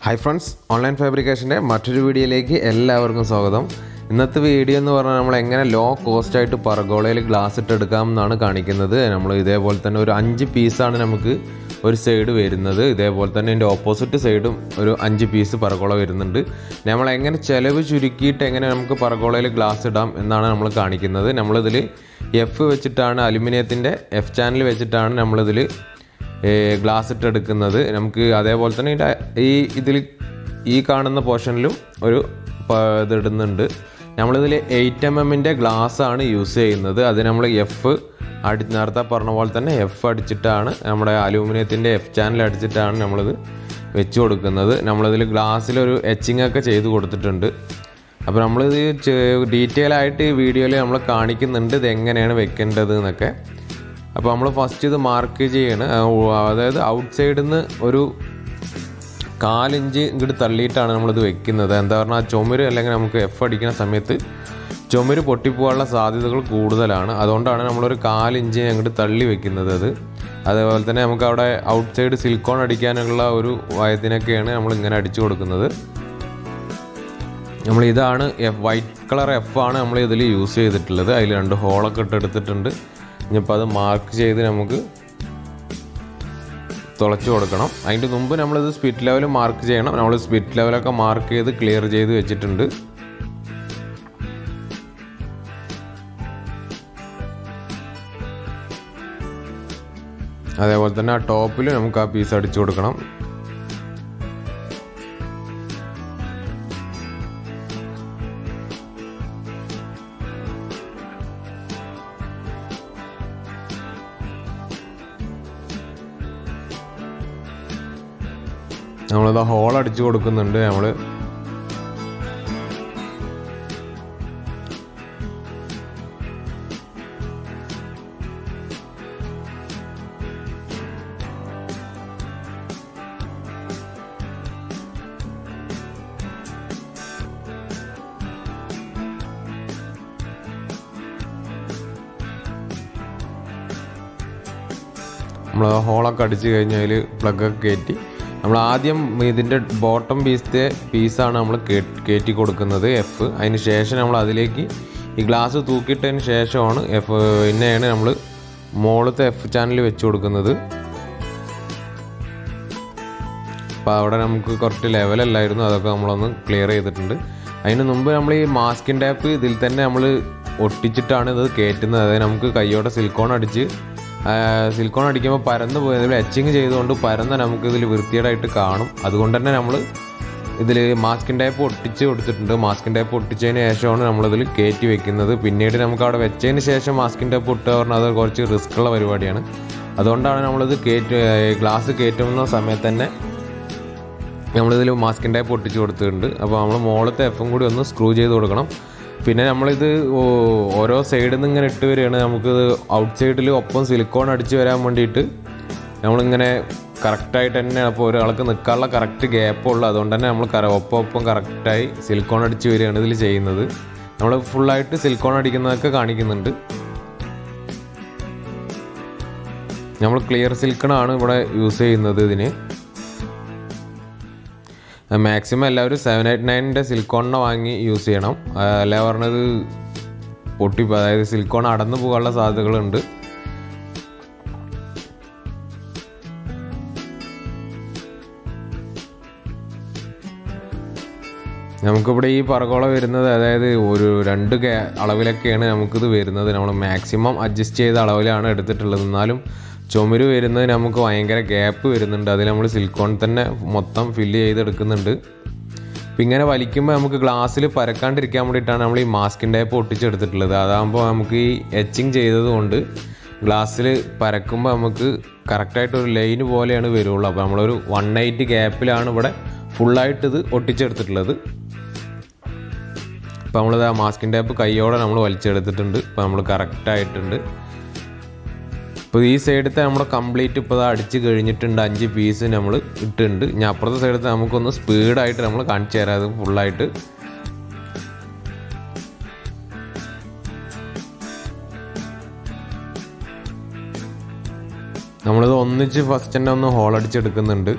Hi friends, online fabrication മറ്റൊരു വീഡിയോയിലേക്ക് എല്ലാവർക്കും സ്വാഗതം. ഇന്നത്തെ വീഡിയോ എന്ന് പറഞ്ഞാൽ നമ്മൾ എങ്ങനെ ലോ കോസ്റ്റ് ആയിട്ട് പർഗോളയിൽ ഗ്ലാസ് ഇട്ട് എടുക്കാം എന്നാണ് കാണിക്കുന്നത്. നമ്മൾ ഇതേപോലെ തന്നെ ഒരു 5 പീസാണ് നമുക്ക് ഒരു സൈഡ് വരുന്നത്. ഇതേപോലെ തന്നെ ഇതിൻ്റെ ഓപ്പോസിറ്റ് സൈഡും ഒരു 5 പീസ് പർഗോള വരുന്നുണ്ട്. നമ്മൾ എങ്ങനെ ചിലവ് ചുരുക്കിയിട്ട് എങ്ങനെ നമുക്ക് പർഗോളയിൽ ഗ്ലാസ് ഇടാം എന്നാണ് നമ്മൾ കാണിക്കുന്നത്. നമ്മളിതിൽ എഫ് വെച്ചിട്ടാണ്, അലുമിനിയത്തിൻ്റെ എഫ് ചാനൽ വെച്ചിട്ടാണ് നമ്മളിതിൽ ഗ്ലാസ് ഇട്ട് എടുക്കുന്നത്. നമുക്ക് അതേപോലെ തന്നെ ഇതിൽ ഈ കാണുന്ന പോർഷനിലും ഒരു ഇതിടുന്നുണ്ട്. നമ്മളിതിൽ 8mm ഗ്ലാസ്സാണ് യൂസ് ചെയ്യുന്നത്. അത് നമ്മൾ എഫ് നേരത്തെ പറഞ്ഞ പോലെ തന്നെ എഫ് അടിച്ചിട്ടാണ്, നമ്മുടെ അലൂമിനിയത്തിൻ്റെ എഫ് ചാനൽ അടിച്ചിട്ടാണ് നമ്മളിത് വെച്ച് കൊടുക്കുന്നത്. നമ്മളിതിൽ ഗ്ലാസ്സിലൊരു എച്ചിങ് ഒക്കെ ചെയ്ത് കൊടുത്തിട്ടുണ്ട്. അപ്പോൾ നമ്മളിത് ഡീറ്റെയിൽ ആയിട്ട് ഈ വീഡിയോയിൽ നമ്മൾ കാണിക്കുന്നുണ്ട് ഇത് എങ്ങനെയാണ് വെക്കേണ്ടത് എന്നൊക്കെ. അപ്പോൾ നമ്മൾ ഫസ്റ്റ് ഇത് മാർക്ക് ചെയ്യണം. അതായത് ഔട്ട് സൈഡിൽ നിന്ന് ഒരു 4 ഇഞ്ച് ഇങ്ങോട്ട് തള്ളിയിട്ടാണ് നമ്മളിത് വെക്കുന്നത്. എന്താ പറഞ്ഞാൽ ചുമര് അല്ലെങ്കിൽ നമുക്ക് എഫ് അടിക്കുന്ന സമയത്ത് ചുമര് പൊട്ടിപ്പോകാനുള്ള സാധ്യതകൾ കൂടുതലാണ്. അതുകൊണ്ടാണ് നമ്മളൊരു 4 ഇഞ്ച് അങ്ങോട്ട് തള്ളി വെക്കുന്നത്. അതേപോലെ തന്നെ നമുക്ക് അവിടെ ഔട്ട് സൈഡ് സിലിക്കോൺ അടിക്കാനുള്ള ഒരു വയത്തിനൊക്കെയാണ് നമ്മൾ ഇങ്ങനെ അടിച്ചു കൊടുക്കുന്നത്. നമ്മളിതാണ് വൈറ്റ് കളർ എഫ് ആണ് നമ്മൾ ഇതിൽ യൂസ് ചെയ്തിട്ടുള്ളത്. അതിൽ 2 ഹോളൊക്കെ ഇട്ടെടുത്തിട്ടുണ്ട്. ഇനിയിപ്പോൾ അത് മാർക്ക് ചെയ്ത് നമുക്ക് തുളച്ച് കൊടുക്കണം. അതിൻ്റെ മുമ്പ് നമ്മളിത് സ്പിറ്റ് ലെവൽ മാർക്ക് ചെയ്യണം. നമ്മൾ സ്പിറ്റ് ലെവലൊക്കെ മാർക്ക് ചെയ്ത് ക്ലിയർ ചെയ്ത് വെച്ചിട്ടുണ്ട്. അതേപോലെ തന്നെ ആ ടോപ്പിൽ നമുക്ക് ആ പീസ് അടിച്ചു കൊടുക്കണം. നമ്മളത് ഹോൾ അടിച്ചു കൊടുക്കുന്നുണ്ട്. നമ്മളത് ഹോളൊക്കെ അടിച്ച് കഴിഞ്ഞാൽ അതിൽ പ്ലഗൊക്കെ കയറ്റി നമ്മൾ ആദ്യം ഇതിൻ്റെ ബോട്ടം പീസാണ് നമ്മൾ കയറ്റി കൊടുക്കുന്നത് എഫ്. അതിന് ശേഷം നമ്മൾ അതിലേക്ക് ഈ ഗ്ലാസ് തൂക്കിയിട്ടതിന് ശേഷമാണ് പിന്നെയാണ് നമ്മൾ മുകളിലത്തെ എഫ് ചാനൽ വെച്ച് കൊടുക്കുന്നത്. അപ്പോൾ അവിടെ നമുക്ക് കുറച്ച് ലെവലല്ലായിരുന്നു, അതൊക്കെ നമ്മളൊന്ന് ക്ലിയർ ചെയ്തിട്ടുണ്ട്. അതിന് മുമ്പ് നമ്മൾ ഈ മാസ്കിൻ ടാപ്പ് ഇതിൽ തന്നെ നമ്മൾ ഒട്ടിച്ചിട്ടാണ് ഇത് കയറ്റുന്നത്. അതായത് നമുക്ക് കൈയോടെ സിലിക്കോൺ അടിക്കുമ്പോൾ പരന്ന് പോയി അതിൽ എച്ചിങ് ചെയ്തുകൊണ്ട് പരന്ന നമുക്ക് ഇതിൽ വൃത്തികേടായിട്ട് കാണും. അതുകൊണ്ട് തന്നെ നമ്മൾ ഇതിൽ മാസ്കിൻ ടൈപ്പ് ഒട്ടിച്ച് കൊടുത്തിട്ടുണ്ട്. മാസ്കിൻ ടൈപ്പ് ഒട്ടിച്ചതിന് ശേഷമാണ് നമ്മളിതിൽ കയറ്റി വെക്കുന്നത്. പിന്നീട് നമുക്ക് അവിടെ വെച്ചതിന് ശേഷം മാസ്കിൻ ടൈപ്പ് ഇട്ട് പറഞ്ഞാൽ അത് കുറച്ച് റിസ്ക്കുള്ള പരിപാടിയാണ്. അതുകൊണ്ടാണ് നമ്മളിത് ഗ്ലാസ് കയറ്റുന്ന സമയത്ത് തന്നെ നമ്മളിതിൽ മാസ്കിൻ ടൈപ്പ് ഒട്ടിച്ച് കൊടുത്തിട്ടുണ്ട്. അപ്പോൾ നമ്മൾ മുകളിലത്തെ എഫും കൂടി ഒന്ന് സ്ക്രൂ ചെയ്ത് കൊടുക്കണം. പിന്നെ നമ്മളിത് ഓരോ സൈഡിൽ നിന്ന് ഇങ്ങനെ ഇട്ട് വരികയാണ്. നമുക്കിത് ഔട്ട് സൈഡിൽ ഒപ്പം സിലിക്കോൺ അടിച്ച് വരാൻ വേണ്ടിയിട്ട് നമ്മളിങ്ങനെ കറക്റ്റായിട്ട് തന്നെ, അപ്പോൾ ഒരാൾക്ക് നിൽക്കാനുള്ള കറക്റ്റ് ഗ്യാപ്പുള്ളൂ. അതുകൊണ്ട് തന്നെ നമ്മൾ ഒപ്പം കറക്റ്റായി സിലിക്കോൺ അടിച്ച് വരികയാണ് ഇതിൽ ചെയ്യുന്നത്. നമ്മൾ ഫുള്ളായിട്ട് സിലിക്കോൺ അടിക്കുന്നതൊക്കെ കാണിക്കുന്നുണ്ട്. നമ്മൾ ക്ലിയർ സിലിക്കണാണ് ഇവിടെ യൂസ് ചെയ്യുന്നത്. ഇതിന് മാക്സിമം എല്ലാവരും 789ൻ്റെ സിലിക്കോണിനെ വാങ്ങി യൂസ് ചെയ്യണം. അല്ല പറഞ്ഞത് അതായത് സിലിക്കോൺ അടന്നു പോകാനുള്ള സാധ്യതകളുണ്ട്. നമുക്കിവിടെ ഈ പർഗോള വരുന്നത് അതായത് ഒരു 2 അളവിലൊക്കെയാണ് നമുക്കിത് വരുന്നത്. നമ്മൾ മാക്സിമം അഡ്ജസ്റ്റ് ചെയ്ത അളവിലാണ് എടുത്തിട്ടുള്ളത്. എന്നാലും ചുമര് വരുന്നത് നമുക്ക് ഭയങ്കര ഗ്യാപ്പ് വരുന്നുണ്ട്. അതിൽ നമ്മൾ സിലിക്കോൺ തന്നെ മൊത്തം ഫില്ല് ചെയ്തെടുക്കുന്നുണ്ട്. അപ്പം ഇങ്ങനെ വലിക്കുമ്പോൾ നമുക്ക് ഗ്ലാസ്സിൽ പരക്കാണ്ടിരിക്കാൻ വേണ്ടിയിട്ടാണ് നമ്മൾ ഈ മാസ്കിൻ ടൈപ്പ് ഒട്ടിച്ചെടുത്തിട്ടുള്ളത്. അതാകുമ്പോൾ നമുക്ക് ഈ എച്ചിങ് ചെയ്തതുകൊണ്ട് ഗ്ലാസ്സിൽ പരക്കുമ്പോൾ നമുക്ക് കറക്റ്റായിട്ടൊരു ലൈന് പോലെയാണ് വരുള്ളൂ. അപ്പോൾ നമ്മളൊരു 180 ഗ്യാപ്പിലാണ് ഇവിടെ ഫുള്ളായിട്ട് ഇത് ഒട്ടിച്ചെടുത്തിട്ടുള്ളത്. അപ്പോൾ നമ്മളിത് ആ മാസ്കിൻ ടൈപ്പ് കൈയോടെ നമ്മൾ വലിച്ചെടുത്തിട്ടുണ്ട്. ഇപ്പോൾ നമ്മൾ കറക്റ്റായിട്ടുണ്ട്. ഇപ്പോൾ ഈ സൈഡത്തെ നമ്മൾ കംപ്ലീറ്റ് ഇപ്പോൾ അടിച്ച് കഴിഞ്ഞിട്ടുണ്ട്. 5 പീസ് നമ്മൾ ഇട്ടിട്ടുണ്ട്. ഇനി അപ്പുറത്തെ സൈഡത്തെ നമുക്കൊന്ന് സ്പീഡായിട്ട് നമ്മൾ കാണിച്ചു തരാം. അത് ഫുള്ളായിട്ട് നമ്മളിത് ഒന്നിച്ച് ഫസ്റ്റ് തന്നെ ഒന്ന് ഹോൾ അടിച്ചെടുക്കുന്നുണ്ട്.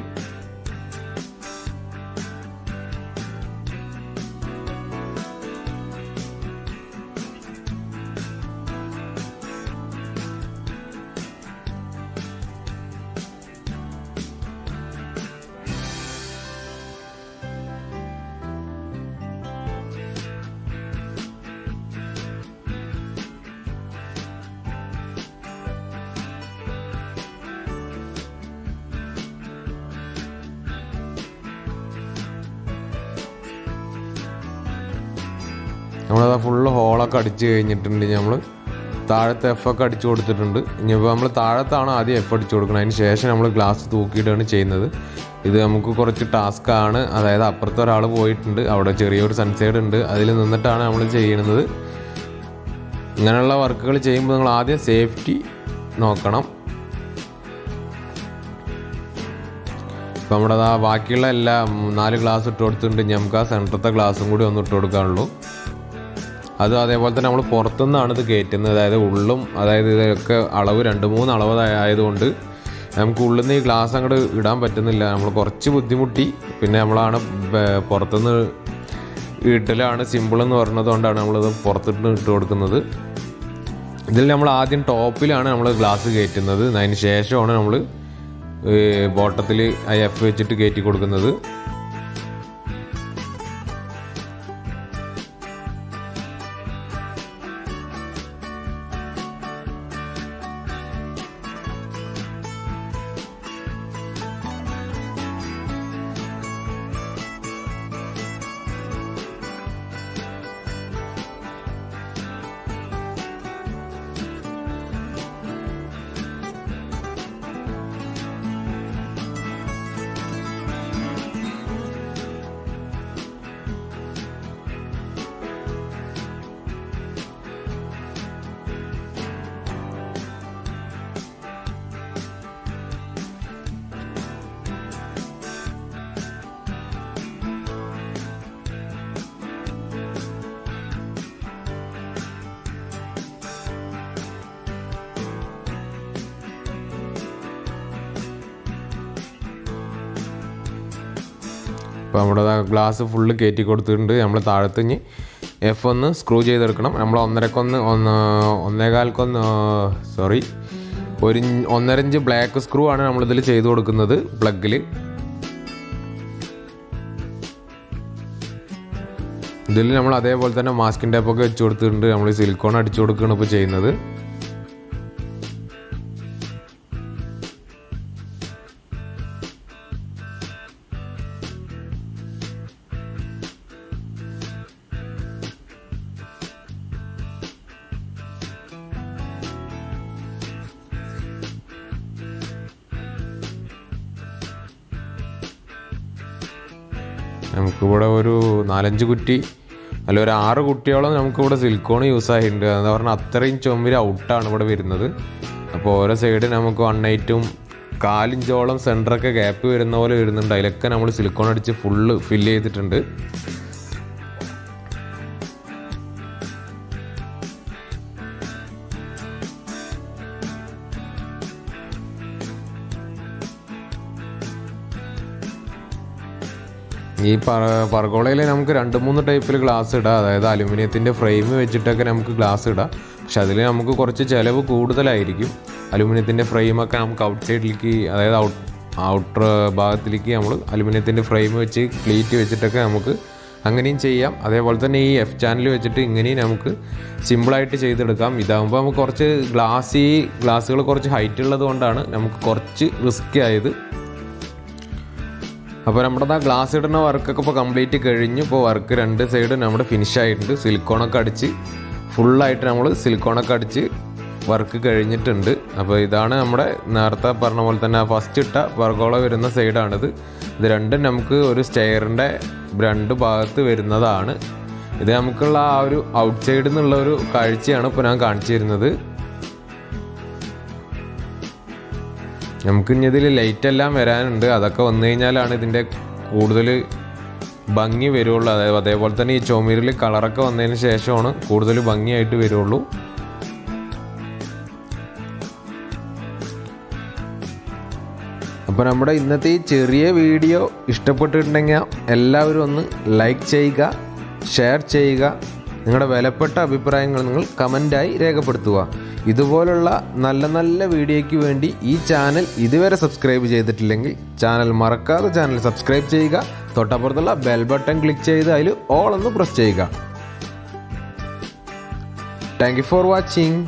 നമ്മളത് ഫുള്ള് ഹോളൊക്കെ അടിച്ച് കഴിഞ്ഞിട്ടുണ്ട്. നമ്മൾ താഴത്തെ എഫ് ഒക്കെ അടിച്ചു കൊടുത്തിട്ടുണ്ട്. ഇനിയിപ്പോൾ നമ്മൾ താഴത്താണ് ആദ്യം എഫ് അടിച്ചു കൊടുക്കണം. അതിന് ശേഷം നമ്മൾ ഗ്ലാസ് തൂക്കിയിട്ടാണ് ചെയ്യുന്നത്. ഇത് നമുക്ക് കുറച്ച് ടാസ്ക്കാണ്. അതായത് അപ്പുറത്തെ ഒരാൾ പോയിട്ടുണ്ട്, അവിടെ ചെറിയൊരു സൺസൈഡ് ഉണ്ട്, അതിൽ നിന്നിട്ടാണ് നമ്മൾ ചെയ്യുന്നത്. ഇങ്ങനെയുള്ള വർക്കുകൾ ചെയ്യുമ്പോൾ നിങ്ങൾ ആദ്യം സേഫ്റ്റി നോക്കണം. ഇപ്പം നമ്മുടെ ബാക്കിയുള്ള എല്ലാം 4 ഗ്ലാസ് ഇട്ട് കൊടുത്തിട്ടുണ്ട്. നമുക്ക് ആ സെൻറ്ററത്തെ ഗ്ലാസും കൂടി ഒന്ന് ഇട്ട് കൊടുക്കാനുള്ളൂ. അത് അതേപോലെ തന്നെ നമ്മൾ പുറത്തുനിന്നാണ് ഇത് കയറ്റുന്നത്. അതായത് ഉള്ളും, അതായത് ഇതൊക്കെ അളവ് 2-3 അളവ് ആയതുകൊണ്ട് നമുക്ക് ഉള്ളിൽ നിന്ന് ഈ ഗ്ലാസ് അങ്ങോട്ട് ഇടാൻ പറ്റുന്നില്ല. നമ്മൾ കുറച്ച് ബുദ്ധിമുട്ടി. പിന്നെ നമ്മളാണ് പുറത്തുനിന്ന് ഇടലാണ് സിമ്പിൾ എന്ന് പറഞ്ഞതുകൊണ്ടാണ് നമ്മളിത് പുറത്തിട്ട് ഇട്ട് കൊടുക്കുന്നത്. ഇതിൽ നമ്മൾ ആദ്യം ടോപ്പിലാണ് നമ്മൾ ഗ്ലാസ് കയറ്റുന്നത്. അതിന് ശേഷമാണ് നമ്മൾ ബോട്ടത്തിൽ ആ എഫ് വെച്ചിട്ട് കയറ്റി കൊടുക്കുന്നത്. ഇപ്പോൾ നമ്മുടെ ഗ്ലാസ് ഫുള്ള് കയറ്റി കൊടുത്തിട്ടുണ്ട്. നമ്മൾ താഴത്ത് ഇനി എഫ് ഒന്ന് സ്ക്രൂ ചെയ്തെടുക്കണം. നമ്മൾ 1.5 ഇഞ്ച് ബ്ലാക്ക് സ്ക്രൂ ആണ് നമ്മളിതിൽ ചെയ്ത് കൊടുക്കുന്നത് പ്ലഗിൽ. ഇതിൽ നമ്മൾ അതേപോലെ തന്നെ മാസ്കിൻ ടേപ്പൊക്കെ വെച്ച് കൊടുത്തിട്ടുണ്ട്. നമ്മൾ സിലിക്കോൺ അടിച്ചു കൊടുക്കുകയാണ് ഇപ്പോൾ ചെയ്യുന്നത്. നമുക്കിവിടെ ഒരു 4-5 കുറ്റി അല്ല ഒരു 6 കുട്ടിയോളം നമുക്കിവിടെ സിലിക്കോൺ യൂസ് ആയിട്ടുണ്ട്. എന്ന് പറഞ്ഞാൽ അത്രയും ചുമര് ഔട്ടാണ് ഇവിടെ വരുന്നത്. അപ്പോൾ ഓരോ സൈഡ് നമുക്ക് 1/8 1/4 ഇഞ്ചോളം സെൻറ്ററൊക്കെ ഗ്യാപ്പ് വരുന്ന പോലെ വരുന്നുണ്ട്. അതിലൊക്കെ നമ്മൾ സിലിക്കോൺ അടിച്ച് ഫുള്ള് ഫില്ല് ചെയ്തിട്ടുണ്ട്. ഈ പർഗോളയിൽ നമുക്ക് 2-3 ടൈപ്പിൽ ഗ്ലാസ് ഇടാം. അതായത് അലുമിനിയത്തിൻ്റെ ഫ്രെയിം വെച്ചിട്ടൊക്കെ നമുക്ക് ഗ്ലാസ് ഇടാം. പക്ഷെ അതിൽ നമുക്ക് കുറച്ച് ചിലവ് കൂടുതലായിരിക്കും. അലുമിനിയത്തിൻ്റെ ഫ്രെയിമൊക്കെ നമുക്ക് ഔട്ട് സൈഡിലേക്ക്, അതായത് ഔട്ടർ ഭാഗത്തിലേക്ക് നമ്മൾ അലുമിനിയത്തിൻ്റെ ഫ്രെയിം വെച്ച് ക്ലീറ്റ് വെച്ചിട്ടൊക്കെ നമുക്ക് അങ്ങനെയും ചെയ്യാം. അതേപോലെ തന്നെ ഈ എഫ് ചാനൽ വെച്ചിട്ട് ഇങ്ങനെയും നമുക്ക് സിമ്പിളായിട്ട് ചെയ്തെടുക്കാം. ഇതാകുമ്പോൾ നമുക്ക് കുറച്ച് ഗ്ലാസ്സുകൾ കുറച്ച് ഹൈറ്റ് ഉള്ളത് കൊണ്ടാണ് നമുക്ക് കുറച്ച് റിസ്ക് ആയത്. അപ്പോൾ നമ്മുടെ ഗ്ലാസ് ഇടുന്ന വർക്കൊക്കെ ഇപ്പോൾ കംപ്ലീറ്റ് കഴിഞ്ഞു. ഇപ്പോൾ വർക്ക് 2 സൈഡ് നമ്മുടെ ഫിനിഷ് ആയിട്ടുണ്ട്. സിലിക്കോണൊക്കെ അടിച്ച് ഫുള്ളായിട്ട് നമ്മൾ സിലിക്കോണൊക്കെ അടിച്ച് വർക്ക് കഴിഞ്ഞിട്ടുണ്ട്. അപ്പോൾ ഇതാണ് നമ്മുടെ നേരത്തെ പറഞ്ഞ പോലെ തന്നെ ഫസ്റ്റ് ഇട്ട പർഗോള വരുന്ന സൈഡാണിത്. ഇത് രണ്ടും നമുക്ക് ഒരു സ്റ്റെയറിൻ്റെ 2 ഭാഗത്ത് വരുന്നതാണ്. ഇത് നമുക്കുള്ള ആ ഒരു ഔട്ട് സൈഡിൽ നിന്നുള്ള ഒരു കാഴ്ചയാണ് ഇപ്പോൾ ഞാൻ കാണിച്ചു തരുന്നത്. നമുക്ക് ഇനി ഇതിൽ ലൈറ്റെല്ലാം വരാനുണ്ട്. അതൊക്കെ വന്നു കഴിഞ്ഞാലാണ് ഇതിൻ്റെ കൂടുതൽ ഭംഗി വരുള്ളൂ. അതേപോലെ തന്നെ ഈ ചുമരിൽ കളറൊക്കെ വന്നതിന് ശേഷമാണ് കൂടുതൽ ഭംഗിയായിട്ട് വരുള്ളൂ. അപ്പോൾ നമ്മുടെ ഇന്നത്തെ ഈ ചെറിയ വീഡിയോ ഇഷ്ടപ്പെട്ടിട്ടുണ്ടെങ്കിൽ എല്ലാവരും ഒന്ന് ലൈക്ക് ചെയ്യുക, ഷെയർ ചെയ്യുക. നിങ്ങളുടെ വിലപ്പെട്ട അഭിപ്രായങ്ങൾ നിങ്ങൾ കമൻറ്റായി രേഖപ്പെടുത്തുക. ഇതുപോലുള്ള നല്ല നല്ല വീഡിയോയ്ക്ക് വേണ്ടി ഈ ചാനൽ ഇതുവരെ സബ്സ്ക്രൈബ് ചെയ്തിട്ടില്ലെങ്കിൽ ചാനൽ മറക്കാതെ ചാനൽ സബ്സ്ക്രൈബ് ചെയ്യുക. തൊട്ടപ്പുറത്തുള്ള ബെൽ ബട്ടൺ ക്ലിക്ക് ചെയ്ത് അതിൽ ഓൾ ഒന്ന് പ്രസ് ചെയ്യുക. Thank you for watching.